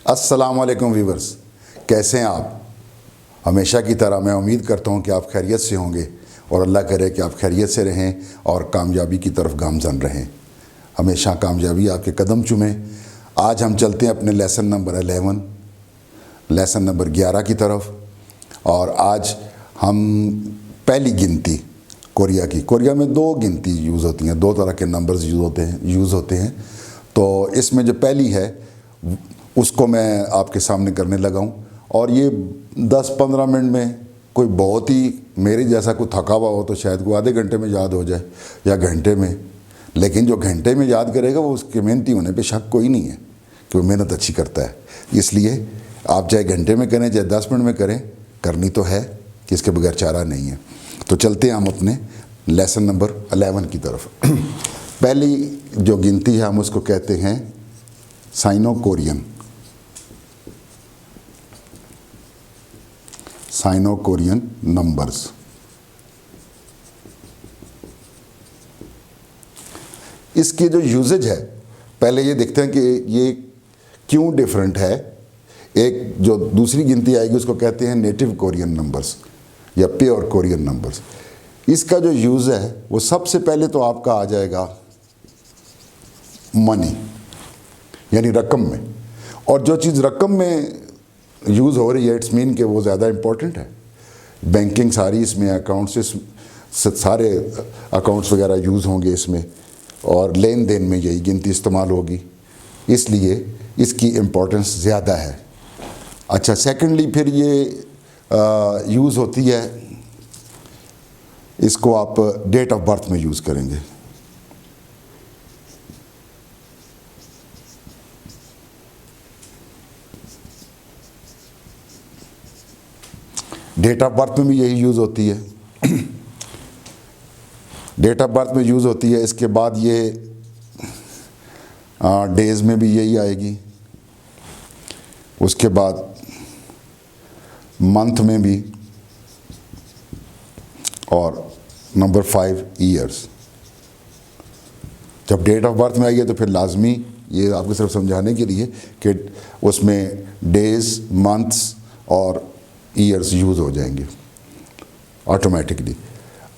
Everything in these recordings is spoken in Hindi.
अस्सलामुअलैकुम व्यूवर्स, कैसे हैं आप। हमेशा की तरह मैं उम्मीद करता हूं कि आप खैरियत से होंगे और अल्लाह करे कि आप खैरियत से रहें और कामयाबी की तरफ गामज़न रहें। हमेशा कामयाबी आपके कदम चूमे। आज हम चलते हैं अपने लेसन नंबर 11, लेसन नंबर 11 की तरफ। और आज हम पहली गिनती कोरिया में दो गिनती यूज़ होती हैं, दो तरह के नंबर्स यूज़ होते हैं। तो इसमें जो पहली है उसको मैं आपके सामने करने लगा हूँ। और ये 10-15 मिनट में कोई बहुत ही मेरे जैसा कोई थका हुआ हो तो शायद कोई आधे घंटे में याद हो जाए या घंटे में, लेकिन जो घंटे में याद करेगा वो उसके मेहनती होने पे शक कोई नहीं है कि वो मेहनत अच्छी करता है। इसलिए आप चाहे घंटे में करें चाहे 10 मिनट में करें, करनी तो है कि इसके बगैर चारा नहीं है। तो चलते हैं हम अपने लेसन नंबर 11 की तरफ। पहली जो गिनती है हम उसको कहते हैं साइनो कोरियन नंबर्स। इसकी जो यूजेज है, पहले ये देखते हैं कि ये क्यों डिफरेंट है। एक जो दूसरी गिनती आएगी उसको कहते हैं नेटिव कोरियन नंबर्स या प्योर कोरियन नंबर्स। इसका जो यूज़ है वो सबसे पहले तो आपका आ जाएगा मनी, यानी रकम में। और जो चीज़ रकम में यूज़ हो रही है इट्स मीन कि वो ज़्यादा इम्पोर्टेंट है। बैंकिंग सारी इसमें, अकाउंट्स सारे अकाउंट्स वगैरह यूज़ होंगे इसमें, और लेन देन में यही गिनती इस्तेमाल होगी, इसलिए इसकी इम्पोर्टेंस ज़्यादा है। अच्छा, सेकेंडली फिर ये यूज़ होती है, इसको आप डेट ऑफ बर्थ में यूज़ करेंगे। डेट ऑफ बर्थ में भी यही यूज़ होती है। डेट ऑफ बर्थ में यूज़ होती है। इसके बाद ये डेज़ में भी यही आएगी। उसके बाद मंथ में भी, और नंबर 5 ईयर्स। जब डेट ऑफ बर्थ में आएगी तो फिर लाजमी, ये आपको सिर्फ समझाने के लिए कि उसमें डेज़, मंथ्स और ईयर्स यूज़ हो जाएंगे ऑटोमेटिकली।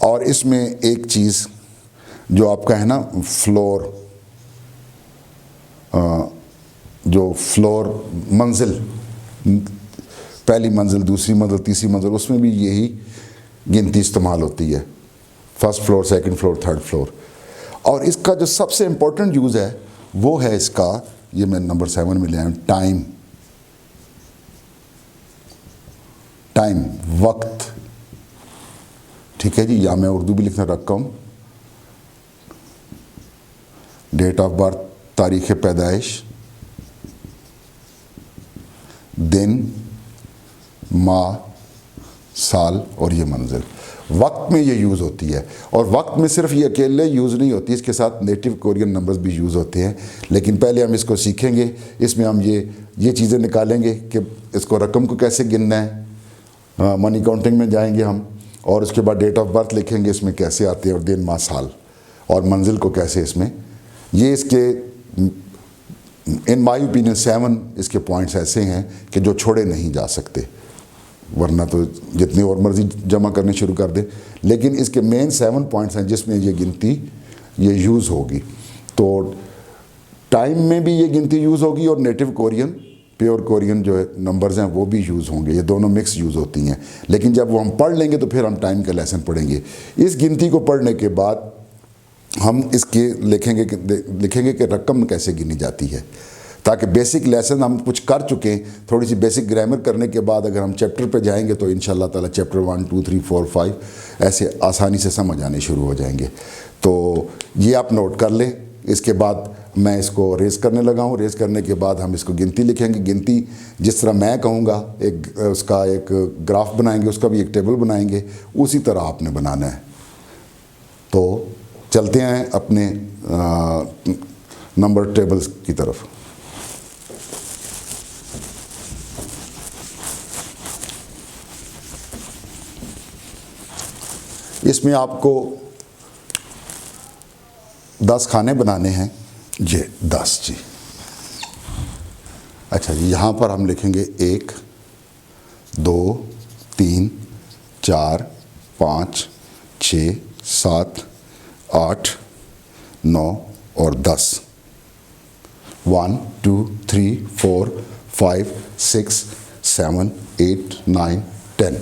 और इसमें एक चीज़ जो आपका है ना, फ्लोर, जो फ्लोर मंजिल, पहली मंजिल, दूसरी मंजिल, तीसरी मंजिल, उसमें भी यही गिनती इस्तेमाल होती है। First floor, second floor, third floor. और इसका जो सबसे इम्पोर्टेंट यूज़ है वो है इसका, ये मैं नंबर 7 में ले आया हूँ, टाइम। टाइम, वक्त। ठीक है जी, या मैं उर्दू भी लिखना रखा हूँ। डेट ऑफ बर्थ, तारीख़ पैदाइश, दिन, माह, साल और ये मंजिल। वक्त में ये यूज़ होती है। और वक्त में सिर्फ ये अकेले यूज़ नहीं होती, इसके साथ नेटिव कोरियन नंबर्स भी यूज़ होते हैं। लेकिन पहले हम इसको सीखेंगे। इसमें हम ये चीज़ें निकालेंगे कि इसको रकम को कैसे गिनना है, मनी काउंटिंग में जाएंगे हम, और उसके बाद डेट ऑफ बर्थ लिखेंगे इसमें कैसे आते हैं, और दिन, माह, साल और मंजिल को कैसे इसमें। ये इसके इन माई ओपिनियन 7 इसके पॉइंट्स ऐसे हैं कि जो छोड़े नहीं जा सकते, वरना तो जितनी और मर्जी जमा करने शुरू कर दे। लेकिन इसके मेन 7 पॉइंट्स हैं जिसमें ये गिनती ये यूज़ होगी। तो टाइम में भी ये गिनती यूज़ होगी, और नेटिव कोरियन, प्योर कोरियन जो नंबर्स हैं वो भी यूज़ होंगे। ये दोनों मिक्स यूज़ होती हैं। लेकिन जब वो हम पढ़ लेंगे तो फिर हम टाइम का लेसन पढ़ेंगे। इस गिनती को पढ़ने के बाद हम इसके लिखेंगे कि रकम कैसे गिनी जाती है, ताकि बेसिक लेसन हम कुछ कर चुके हैं। थोड़ी सी बेसिक ग्रामर करने के बाद अगर हम चैप्टर पे जाएंगे तो इंशाल्लाह ताला चैप्टर 1, 2, 3, 4, 5 ऐसे आसानी से समझ आने शुरू हो जाएंगे। तो ये आप नोट कर लें। इसके बाद मैं इसको रेज़ करने लगा हूँ। रेज़ करने के बाद हम इसको गिनती लिखेंगे। गिनती जिस तरह मैं कहूँगा, उसका एक ग्राफ बनाएंगे, उसका भी एक टेबल बनाएंगे, उसी तरह आपने बनाना है। तो चलते हैं अपने नंबर टेबल्स की तरफ। इसमें आपको 10 खाने बनाने हैं। ये 10 जी, अच्छा जी, यहाँ पर हम लिखेंगे 1 2 3 4 5 6 7 8 9 और 10। 1 2 3 4 5 6 7 8 9 10।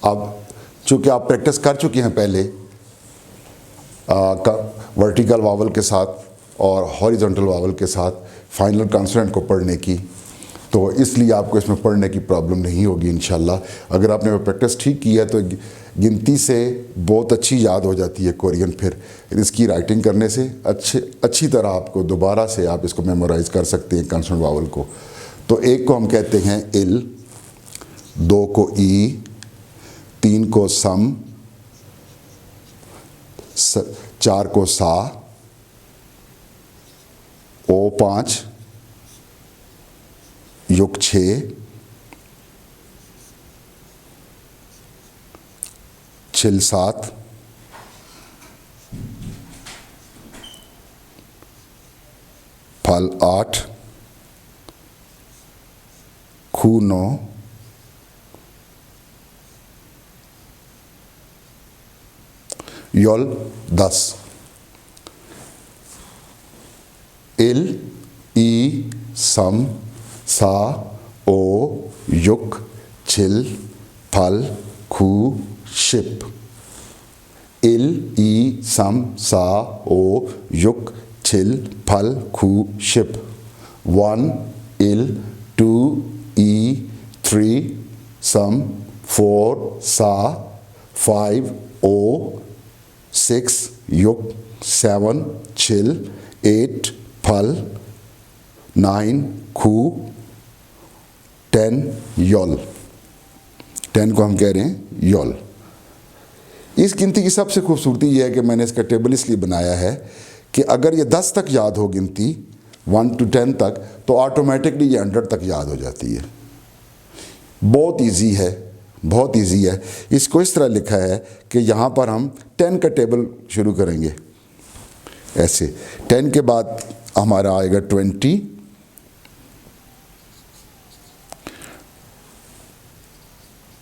अब चूँकि आप प्रैक्टिस कर चुके हैं पहले वर्टिकल वावल के साथ और हॉरिजॉन्टल वावल के साथ फाइनल कॉन्सोनेंट को पढ़ने की, तो इसलिए आपको इसमें पढ़ने की प्रॉब्लम नहीं होगी इंशाल्लाह। अगर आपने वो प्रैक्टिस ठीक की है तो गिनती से बहुत अच्छी याद हो जाती है कोरियन। फिर इसकी राइटिंग करने से अच्छी तरह आपको दोबारा से आप इसको मेमोराइज़ कर सकते हैं कॉन्सोनेंट वावल को। तो एक को हम कहते हैं इल, 2 को ई, 3 को सम, 4 को सा, ओ 5, युग 6, छिल 7, फल 8, खू 9, योल 10। इल, ई, सम, सा, ओ, युक, छिल, फल, खू, शिप। इल, ई, सम, सा, ओ, युक, छिल, फल, खू, शिप। 1 इल, 2 ई, 3 सम, 4 सा, 5 ओ, 6 युक, 7 छिल, 8 फल, 9 खू, 10 योल। 10 को हम कह रहे हैं योल। इस गिनती की सबसे खूबसूरती यह है कि मैंने इसका टेबल इसलिए बनाया है कि अगर ये 10 तक याद हो गिनती 1 to 10 तक, तो ऑटोमेटिकली ये 100 तक याद हो जाती है। बहुत इजी है, बहुत इजी है। इसको इस तरह लिखा है कि यहाँ पर हम 10 का टेबल शुरू करेंगे ऐसे। 10 के बाद हमारा आएगा 20,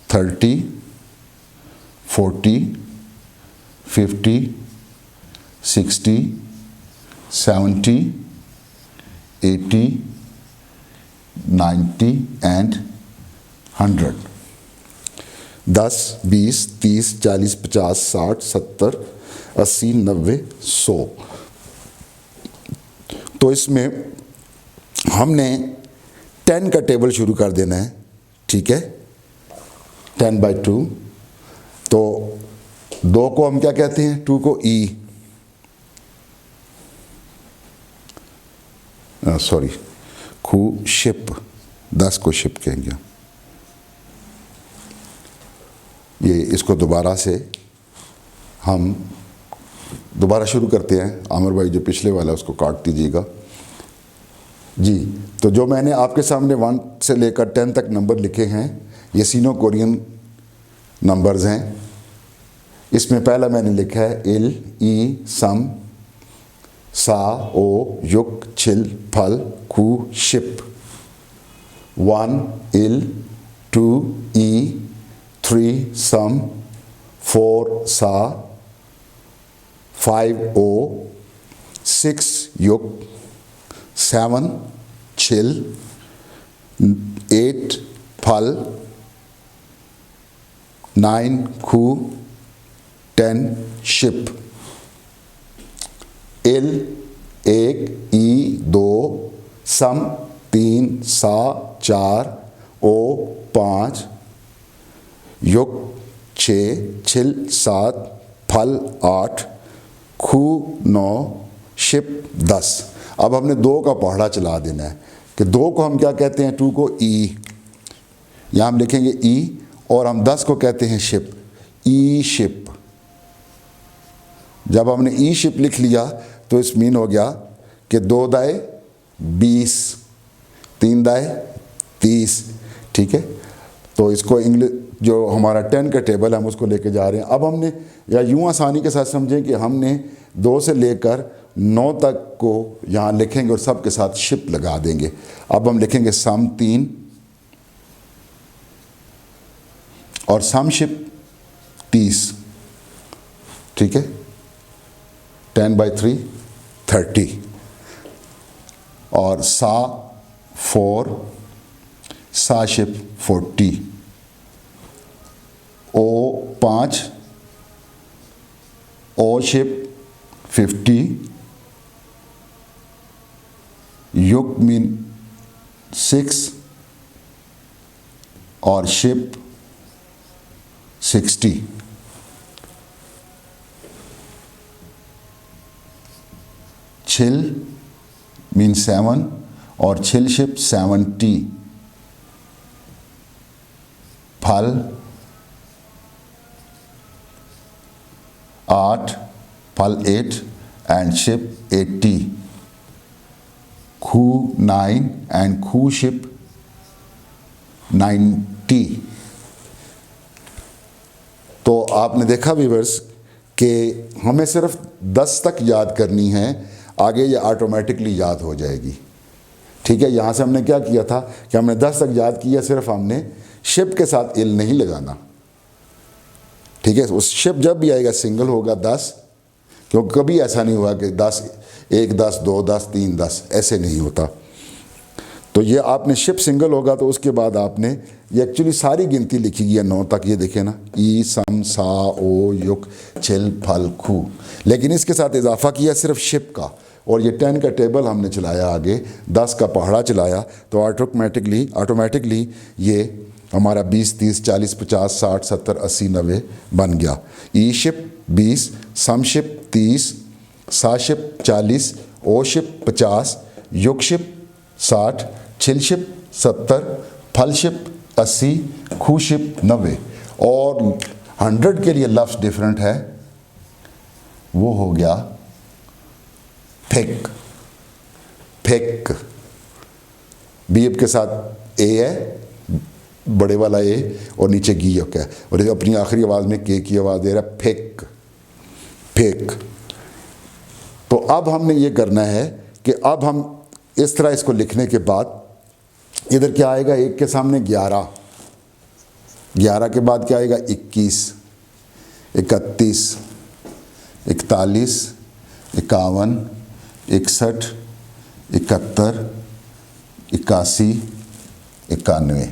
30, 40, 50, 60, 70, 80, 90 एंड 100। 10, 20, 30, 40, 50, 60, 70, 80, 90, 100। तो इसमें हमने 10 का टेबल शुरू कर देना है, ठीक है। 10/2। तो 2 को हम क्या कहते हैं? 2 को ई, सॉरी खू शिप, 10 को शिप कहेंगे। ये इसको दोबारा से हम दोबारा शुरू करते हैं। आमिर भाई जो पिछले वाला है उसको काट दीजिएगा जी। तो जो मैंने आपके सामने 1 से लेकर 10 तक नंबर लिखे हैं, ये सीनो कोरियन नंबर्स हैं। इसमें पहला मैंने लिखा है इल, ई, सम, सा, ओ, युक, छिल, फल, खू, शिप। 1 इल, 2 ई, 3 सम, 4 सा, 5 ओ, 6 युक, 7 छिल, 8 फल, 9 खू, 10 शिप। इल 1, ई 2, सम 3, सा 4, ओ 5, युक 6, छिल 7, फल 8, खू 9, शिप 10। अब हमने 2 का पहाड़ा चला देना है कि 2 को हम क्या कहते हैं? 2 को ई, यहाँ हम लिखेंगे ई, और हम 10 को कहते हैं शिप, ई शिप। जब हमने ई शिप लिख लिया तो इस मीन हो गया कि 2 दाए 20, 3 दाए 30, ठीक है। तो इसको इंग्लिश जो हमारा 10 का टेबल है हम उसको लेके जा रहे हैं। अब हमने या यूँ आसानी के साथ समझें कि हमने 2 से लेकर 9 तक को यहाँ लिखेंगे और सब के साथ शिप लगा देंगे। अब हम लिखेंगे सम 3 और सम शिप 30, ठीक है, 10/3 30, और सा 4, सा शिप 40, ओ 5, ओ शिप 50, युक मीन 6 और शिप 60। छिल मीन 7 और छिल शिप 70, फल 8, फल 8 एंड शिप 80, खू 9 एंड खू शिप 90। तो आपने देखा व्यूअर्स कि हमें सिर्फ 10 तक याद करनी है, आगे ये ऑटोमेटिकली याद हो जाएगी, ठीक है। यहाँ से हमने क्या किया था कि हमने 10 तक याद किया, सिर्फ हमने शिप के साथ इल नहीं लगाना, ठीक है। उस शिप जब भी आएगा सिंगल होगा 10, क्योंकि कभी ऐसा नहीं हुआ कि 10 1 10 2 10 3 10, ऐसे नहीं होता। तो ये आपने शिप सिंगल होगा तो उसके बाद आपने ये एक्चुअली सारी गिनती लिखी गई है 9 तक, ये देखें ना, ई सम सा ओ युक छिल फल खू, लेकिन इसके साथ इजाफा किया सिर्फ शिप का, और ये 10 का टेबल हमने चलाया आगे, 10 का पहाड़ा चलाया, तो ऑटोमेटिकली ये हमारा 20 30 40 50 60 70 80 90 बन गया। ई शिप 20, सम शिप 30, सा शिप 40, ओ शिप 50, युक शिप 60, छिल शिप 70, फल शिप 80, खू शिप 90, और 100 के लिए लफ्ज़ डिफरेंट है, वो हो गया फेक। फेक बीएफ के साथ ए है, बड़े वाला ए, और नीचे गी है, और अपनी आखिरी आवाज़ में के की आवाज़ दे रहा है, फेक फेक। तो अब हमने ये करना है कि अब हम इस तरह इसको लिखने के बाद इधर क्या आएगा, 1 के सामने 11, 11 के बाद क्या आएगा 21, 31, 41, 51, 61, 71, 81, 91।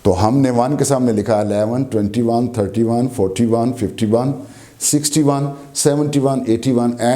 तो हमने 1 के सामने लिखा 11, 21, 31, 41, 51, 61, 71, 81 एंड